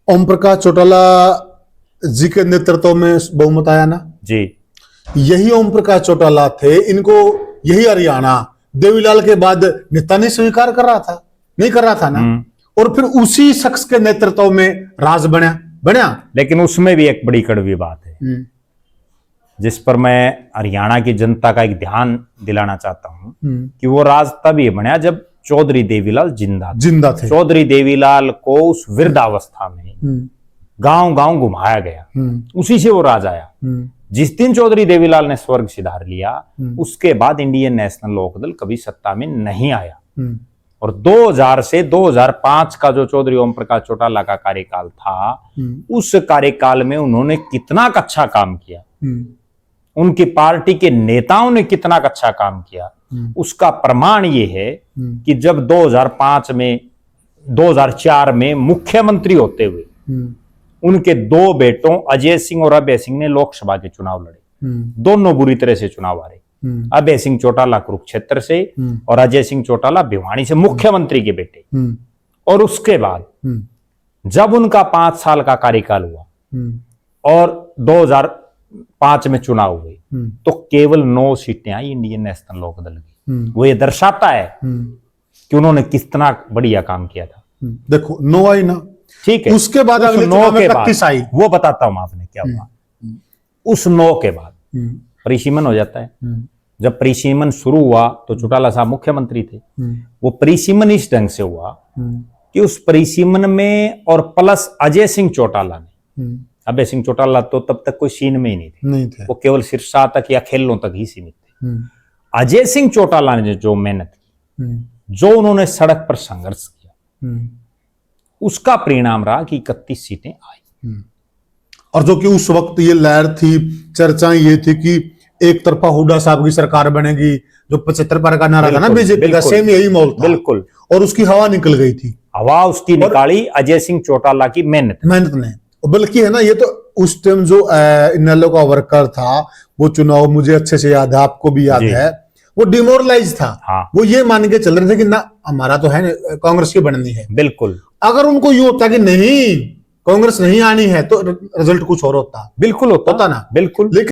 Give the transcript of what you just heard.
ओम प्रकाश चौटाला जी के नेतृत्व में बहुमत आया ना जी। यही ओम प्रकाश चौटाला थे, इनको यही हरियाणा देवीलाल के बाद नेता नहीं स्वीकार कर रहा था, नहीं कर रहा था ना। और फिर उसी शख्स के नेतृत्व में राज बना। लेकिन उसमें भी एक बड़ी कड़वी बात है जिस पर मैं हरियाणा की जनता का एक ध्यान दिलाना चाहता हूं कि वो राज तभी बना जब चौधरी देवीलाल जिंदा थे। चौधरी देवीलाल को उस वृद्धावस्था में गांव गांव घुमाया गया, उसी से वो राज आया। जिस दिन चौधरी देवीलाल ने स्वर्ग सिधार लिया उसके बाद इंडियन नेशनल लोकदल कभी सत्ता में नहीं आया। और 2000 से 2005 का जो चौधरी ओम प्रकाश चौटाला का कार्यकाल था, उस कार्यकाल में उन्होंने कितना अच्छा काम किया, उनकी पार्टी के नेताओं ने कितना अच्छा काम किया, उसका प्रमाण ये है कि जब 2004 में मुख्यमंत्री होते हुए उनके दो बेटों अजय सिंह और अभय सिंह ने लोकसभा के चुनाव लड़े, दोनों बुरी तरह से चुनाव हारे। अभय सिंह चौटाला कुरुक्षेत्र से और अजय सिंह चौटाला भिवानी से, मुख्यमंत्री के बेटे। और उसके बाद जब उनका 5 साल का कार्यकाल हुआ और 2005 में चुनाव हुए तो केवल 9 सीटें आई इंडियन नेशनल लोकदल की। वो ये दर्शाता है कि उन्होंने कितना बढ़िया काम किया था। देखो 9 आई ना, ठीक है। उसके बाद अगले 9 के 31 आई, वो बताता हूं आपने क्या हुआ। उस 9 के बाद परिसीमन हो जाता है। जब परिसीमन शुरू हुआ तो चौटाला साहब मुख्यमंत्री थे। वो परिसीमन इस ढंग से हुआ कि उस परिसीमन में और प्लस अजय सिंह चौटाला ने, अभय सिंह चौटाला तो तब तक कोई सीन में ही नहीं थे। वो केवल सिरसा तक या खेलों तक ही सीमित थे। अजय सिंह चौटाला ने जो मेहनत की, जो उन्होंने सड़क पर संघर्ष किया, उसका परिणाम रहा कि 31 सीटें आई। और जो कि उस वक्त ये लहर थी, चर्चाएं ये थी कि एक तरफा हुड्डा साहब की सरकार बनेगी, जो 75 पर का नारा था ना बीजेपी का, सेम यही माहौल था। बिल्कुल। और उसकी हवा निकल गई थी। हवा उसकी निकाली अजय सिंह चौटाला की मेहनत ने। बल्कि है ना, ये तो उस टाइम जो इनेलो का वर्कर था, वो चुनाव मुझे अच्छे से याद है, आपको भी याद है, वो डिमोरलाइज था। हाँ। वो ये मान के चल रहे थे कि ना हमारा तो है कांग्रेस की बननी है। बिल्कुल। अगर उनको ये होता कि नहीं कांग्रेस नहीं आनी है तो रिजल्ट कुछ और होता। बिल्कुल होता ना, बिल्कुल।